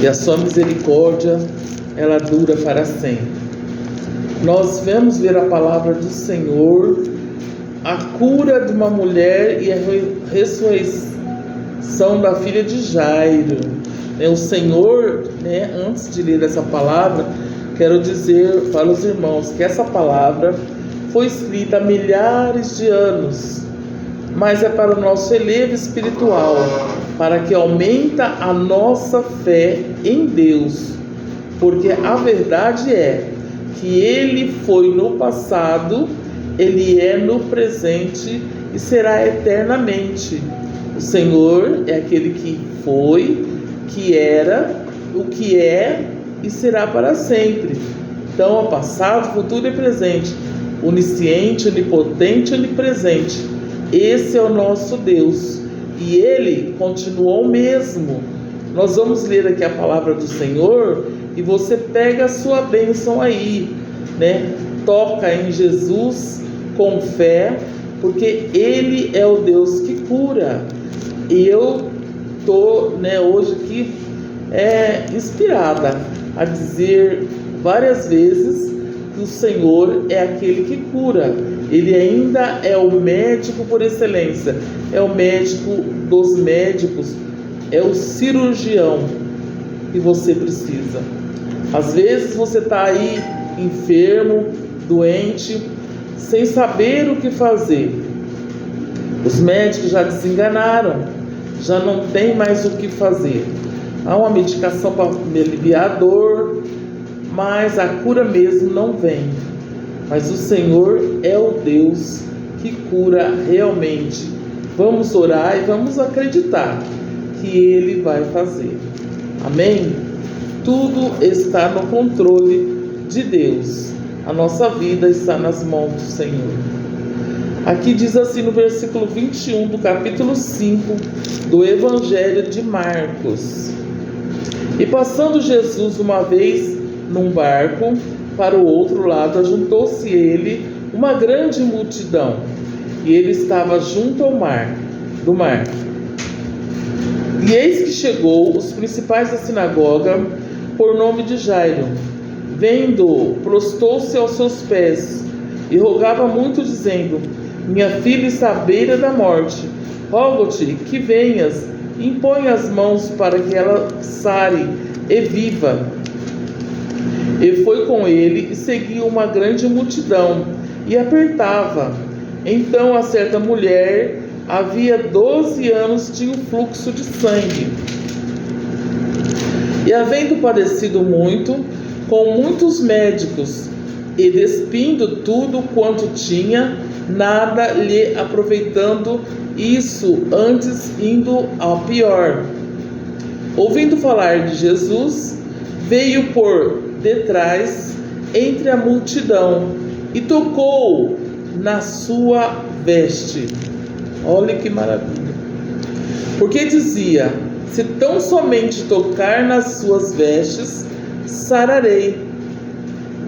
e a sua misericórdia, ela dura para sempre. Nós vamos ver a palavra do Senhor, a cura de uma mulher e a ressurreição da filha de Jairo. O Senhor, antes de ler essa palavra, quero dizer para os irmãos que essa palavra foi escrita há milhares de anos, mas é para o nosso elevo espiritual, para que aumenta a nossa fé em Deus, porque a verdade é que Ele foi no passado, Ele é no presente e será eternamente. O Senhor é aquele que foi, que era, o que é e será para sempre. Então, passado, futuro e presente, onisciente, onipotente, onipresente. Esse é o nosso Deus e Ele continuou o mesmo. Nós vamos ler aqui a palavra do Senhor e você pega a sua bênção aí, Toca em Jesus com fé, porque Ele é o Deus que cura. E eu estou, hoje aqui inspirada a dizer várias vezes que o Senhor é aquele que cura. Ele ainda é o médico por excelência, é o médico dos médicos, é o cirurgião que você precisa. Às vezes você está aí enfermo, doente, sem saber o que fazer. Os médicos já desenganaram, já não tem mais o que fazer. Há uma medicação para aliviar a dor, mas a cura mesmo não vem. Mas o Senhor é o Deus que cura realmente. Vamos orar e vamos acreditar que Ele vai fazer. Amém? Tudo está no controle de Deus. A nossa vida está nas mãos do Senhor. Aqui diz assim no versículo 21 do capítulo 5 do Evangelho de Marcos: E passando Jesus uma vez num barco para o outro lado, ajuntou-se ele uma grande multidão, e ele estava junto ao do mar. E eis que chegou os principais da sinagoga, por nome de Jairo. Vendo-o, prostou-se aos seus pés e rogava muito, dizendo: Minha filha está à beira da morte. Rogo-te que venhas, impõe as mãos para que ela sare e viva. E foi com ele e seguiu uma grande multidão e apertava. Então a certa mulher, havia 12 anos, tinha um fluxo de sangue. E havendo padecido muito, com muitos médicos, e despindo tudo quanto tinha, nada lhe aproveitando, isso antes indo ao pior. Ouvindo falar de Jesus, veio por detrás entre a multidão e tocou na sua veste. Olha que maravilha! Porque dizia: se tão somente tocar nas suas vestes, sararei.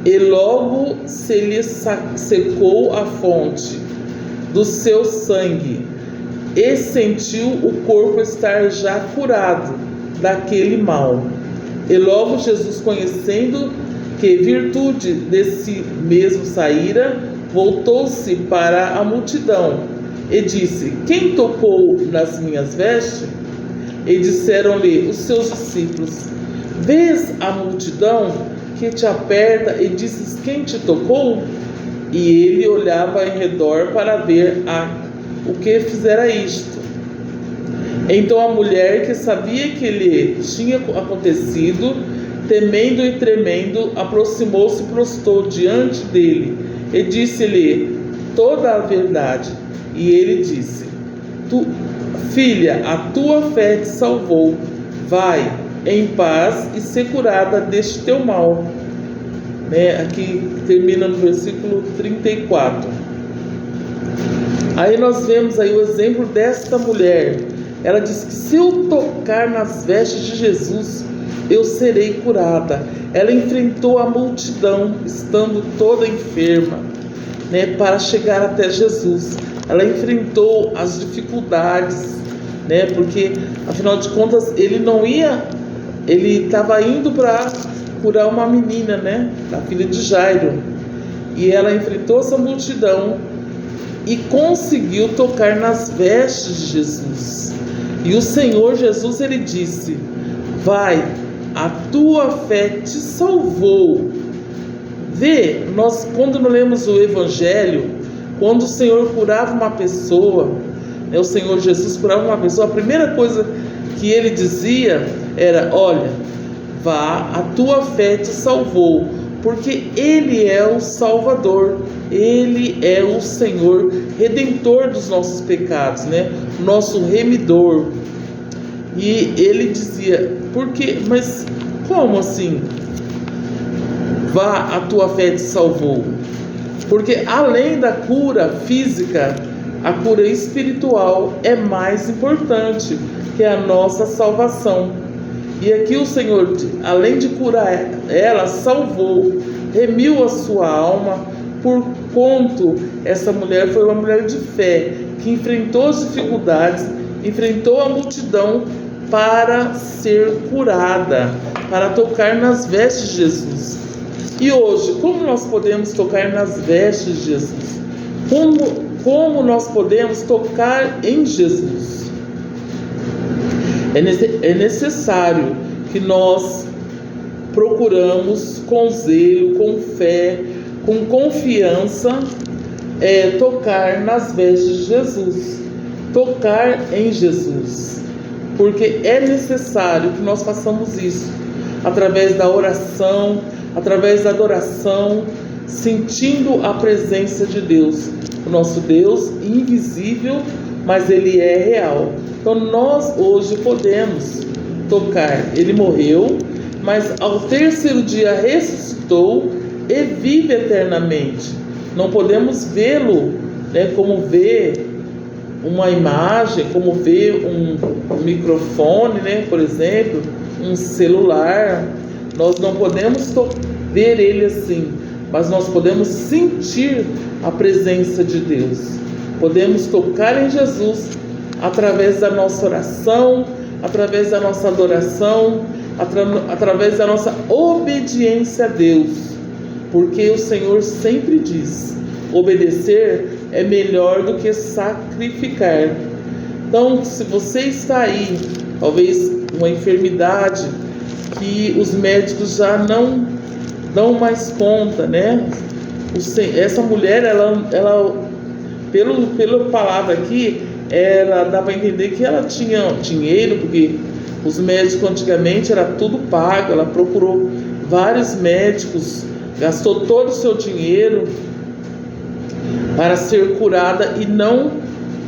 E logo se lhe secou a fonte do seu sangue, e sentiu o corpo estar já curado daquele mal. E logo Jesus, conhecendo que virtude desse mesmo saíra, voltou-se para a multidão e disse: Quem tocou nas minhas vestes? E disseram-lhe os seus discípulos: Vês a multidão que te aperta e dizes: Quem te tocou? E ele olhava em redor para ver o que fizera isto. Então a mulher, que sabia que lhe tinha acontecido, temendo e tremendo, aproximou-se e prostrou diante dele e disse-lhe toda a verdade. E ele disse: Filha, a tua fé te salvou. Vai em paz e ser curada deste teu mal. Aqui termina no versículo 34. Aí nós vemos aí o exemplo desta mulher. Ela diz que se eu tocar nas vestes de Jesus, eu serei curada. Ela enfrentou a multidão, estando toda enferma, para chegar até Jesus. Ela enfrentou as dificuldades, porque afinal de contas ele não ia ele estava indo para curar uma menina, né, a filha de Jairo, e ela enfrentou essa multidão e conseguiu tocar nas vestes de Jesus. E o Senhor Jesus, ele disse: vai, a tua fé te salvou. Vê, nós quando lemos o Evangelho, quando o Senhor curava uma pessoa, né, o Senhor Jesus curava uma pessoa, a primeira coisa que ele dizia era: olha, vá, a tua fé te salvou, porque Ele é o Salvador, Ele é o Senhor, Redentor dos nossos pecados, né? Nosso remidor. E ele dizia: por quê? Mas como assim? Vá, a tua fé te salvou. Porque além da cura física, a cura espiritual é mais importante, que é a nossa salvação. E aqui o Senhor, além de curar ela, salvou, remiu a sua alma, por quanto essa mulher foi uma mulher de fé, que enfrentou as dificuldades, enfrentou a multidão para ser curada, para tocar nas vestes de Jesus. E hoje, como nós podemos tocar nas vestes de Jesus? Como nós podemos tocar em Jesus? É necessário que nós procuramos com zelo, com fé, com confiança, tocar nas vestes de Jesus, tocar em Jesus, porque é necessário que nós façamos isso através da oração, através da adoração, sentindo a presença de Deus, o nosso Deus invisível, mas Ele é real. Então nós hoje podemos tocar. Ele morreu, mas ao terceiro dia ressuscitou e vive eternamente. Não podemos vê-lo, né, como ver uma imagem, como ver um microfone, né, por exemplo, um celular. Nós não podemos ver ele assim, mas nós podemos sentir a presença de Deus. Podemos tocar em Jesus através da nossa oração, através da nossa adoração, através da nossa obediência a Deus, porque o Senhor sempre diz: obedecer é melhor do que sacrificar. Então, se você está aí, talvez uma enfermidade que os médicos já não dão mais conta, né? Essa mulher, ela pela palavra aqui, ela dava a entender que ela tinha dinheiro, porque os médicos antigamente era tudo pago. Ela procurou vários médicos, gastou todo o seu dinheiro para ser curada e não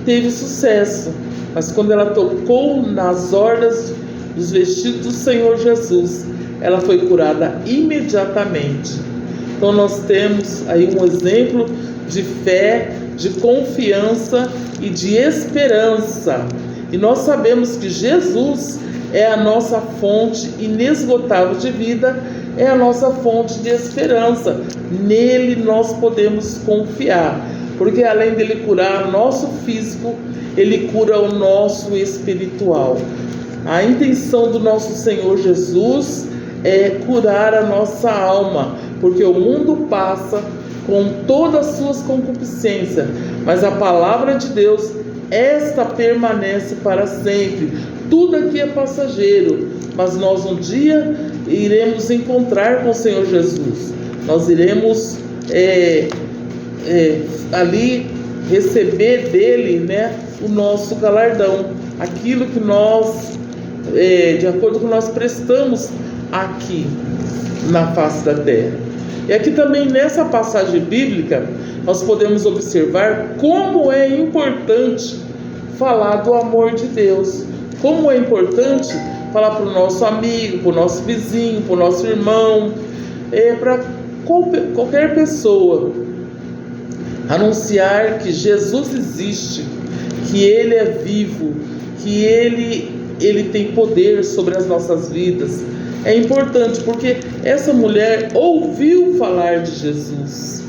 teve sucesso. Mas quando ela tocou nas orlas dos vestidos do Senhor Jesus, ela foi curada imediatamente. Então nós temos aí um exemplo de fé, de confiança e de esperança. E nós sabemos que Jesus é a nossa fonte inesgotável de vida, é a nossa fonte de esperança. Nele nós podemos confiar, porque além dele curar o nosso físico, ele cura o nosso espiritual. A intenção do nosso Senhor Jesus é curar a nossa alma, porque o mundo passa com todas as suas concupiscências, mas a palavra de Deus, esta permanece para sempre. Tudo aqui é passageiro, mas nós um dia iremos encontrar com o Senhor Jesus. Nós iremos ali receber dele, né, o nosso galardão, aquilo que nós, de acordo com o que nós prestamos aqui na face da terra. E aqui também nessa passagem bíblica nós podemos observar como é importante falar do amor de Deus, como é importante falar para o nosso amigo, para o nosso vizinho, para o nosso irmão, para qualquer pessoa, anunciar que Jesus existe, que Ele é vivo, que Ele tem poder sobre as nossas vidas. É importante porque essa mulher ouviu falar de Jesus.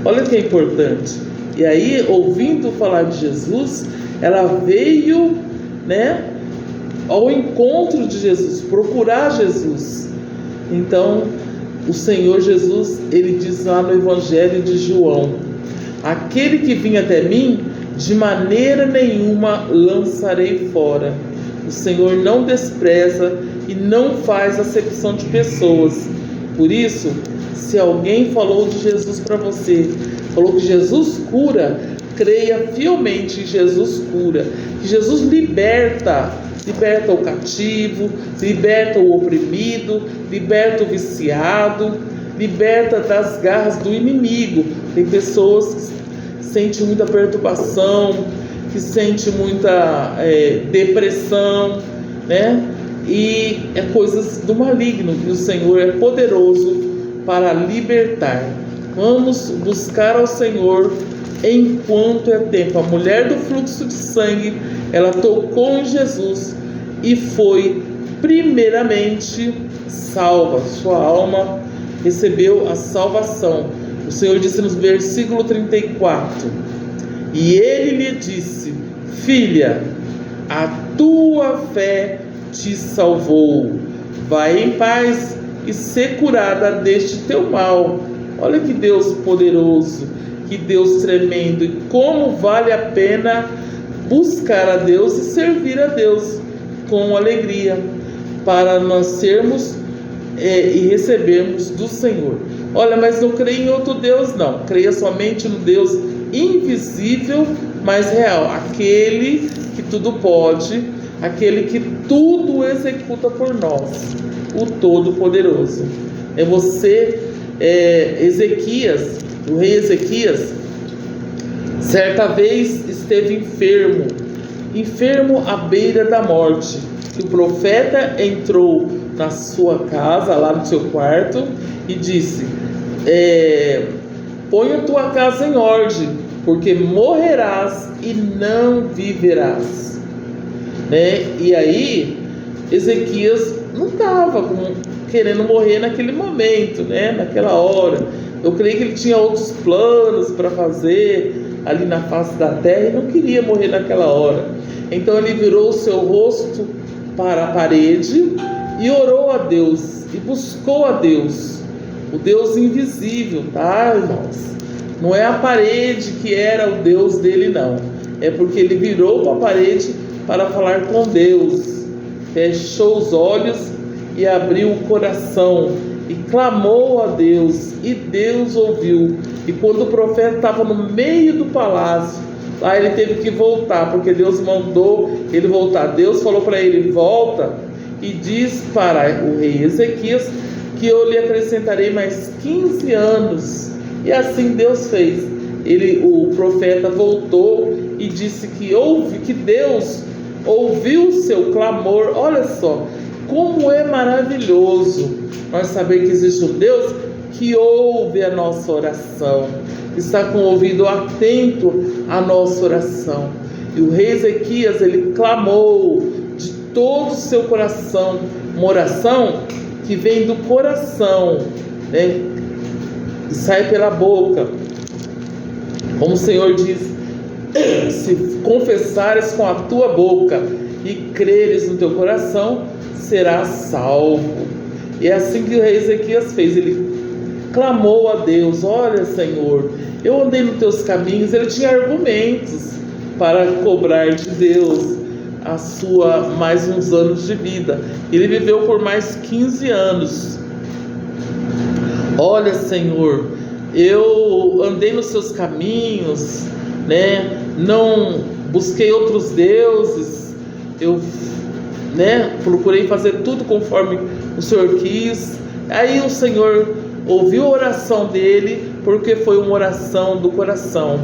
Olha que é importante. E aí, ouvindo falar de Jesus, ela veio, né, ao encontro de Jesus, procurar Jesus. Então, o Senhor Jesus, ele diz lá no Evangelho de João: aquele que vinha até mim, de maneira nenhuma lançarei fora. O Senhor não despreza e não faz acepção de pessoas. Por isso, se alguém falou de Jesus para você, falou que Jesus cura, creia fielmente que Jesus cura, que Jesus liberta o cativo, liberta o oprimido, liberta o viciado, liberta das garras do inimigo. Tem pessoas que sentem muita perturbação, que sentem muita depressão, né? E é coisas do maligno, que o Senhor é poderoso para libertar. Vamos buscar ao Senhor enquanto é tempo. A mulher do fluxo de sangue, ela tocou em Jesus e foi primeiramente salva. Sua alma recebeu a salvação. O Senhor disse no versículo 34: e ele lhe disse: filha, a tua fé te salvou. Vai em paz e ser curada deste teu mal. Olha que Deus poderoso, que Deus tremendo, e como vale a pena buscar a Deus e servir a Deus com alegria, para nós sermos e recebermos do Senhor. Olha, mas não creia em outro Deus, não. Creia somente no Deus invisível, mas real, aquele que tudo pode, aquele que tudo executa por nós, o Todo-Poderoso. É você, Ezequias, o rei Ezequias, certa vez esteve enfermo à beira da morte. E o profeta entrou na sua casa, lá no seu quarto, e disse: põe a tua casa em ordem, porque morrerás e não viverás. E aí, Ezequias não estava querendo morrer naquele momento, naquela hora. Eu creio que ele tinha outros planos para fazer ali na face da terra e não queria morrer naquela hora. Então ele virou o seu rosto para a parede e orou a Deus e buscou a Deus, o Deus invisível, tá, irmãos? Não é a parede que era o Deus dele, não. É porque ele virou para a parede para falar com Deus, fechou os olhos e abriu o coração e clamou a Deus, e Deus ouviu. E quando o profeta estava no meio do palácio, lá ele teve que voltar, porque Deus mandou ele voltar. Deus falou para ele: volta e diz para o rei Ezequias que eu lhe acrescentarei mais 15 anos. E assim Deus fez. O profeta voltou e disse que Deus ouviu o seu clamor. Olha só como é maravilhoso nós saber que existe um Deus que ouve a nossa oração, está com o ouvido atento à nossa oração. E o rei Ezequias, ele clamou de todo o seu coração, uma oração que vem do coração, e sai pela boca. Como o Senhor diz: se confessares com a tua boca e creres no teu coração, serás salvo. E é assim que o rei Ezequias fez. Ele clamou a Deus: olha, Senhor, eu andei nos teus caminhos. Ele tinha argumentos para cobrar de Deus mais uns anos de vida. Ele viveu por mais 15 anos. Olha, Senhor, eu andei nos seus caminhos, não busquei outros deuses, eu procurei fazer tudo conforme o Senhor quis. Aí o Senhor ouviu a oração dele, porque foi uma oração do coração.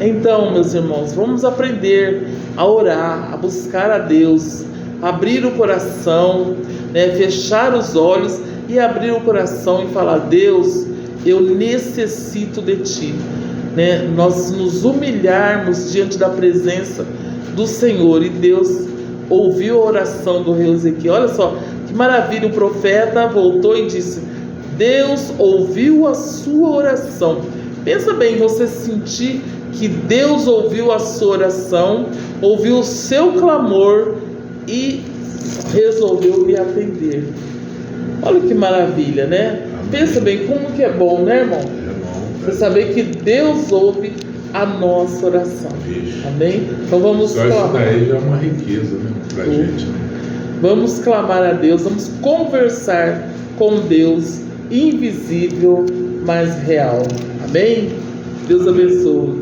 Então, meus irmãos, vamos aprender a orar, a buscar a Deus, abrir o coração, fechar os olhos e abrir o coração e falar: Deus, eu necessito de Ti. Nós nos humilharmos diante da presença do Senhor. E Deus ouviu a oração do rei Ezequias. Olha só que maravilha, o profeta voltou e disse: Deus ouviu a sua oração. Pensa bem, você sentir que Deus ouviu a sua oração, ouviu o seu clamor e resolveu me atender. Olha que maravilha, né? Amém. Pensa bem, como que é bom, né, irmão? É bom. Você saber que Deus ouve a nossa oração. Isso. Amém? Então vamos Só isso clamar. daí já é uma riqueza, né, pra gente, né? Vamos clamar a Deus, vamos conversar com Deus invisível, mas real. Amém? Deus abençoe.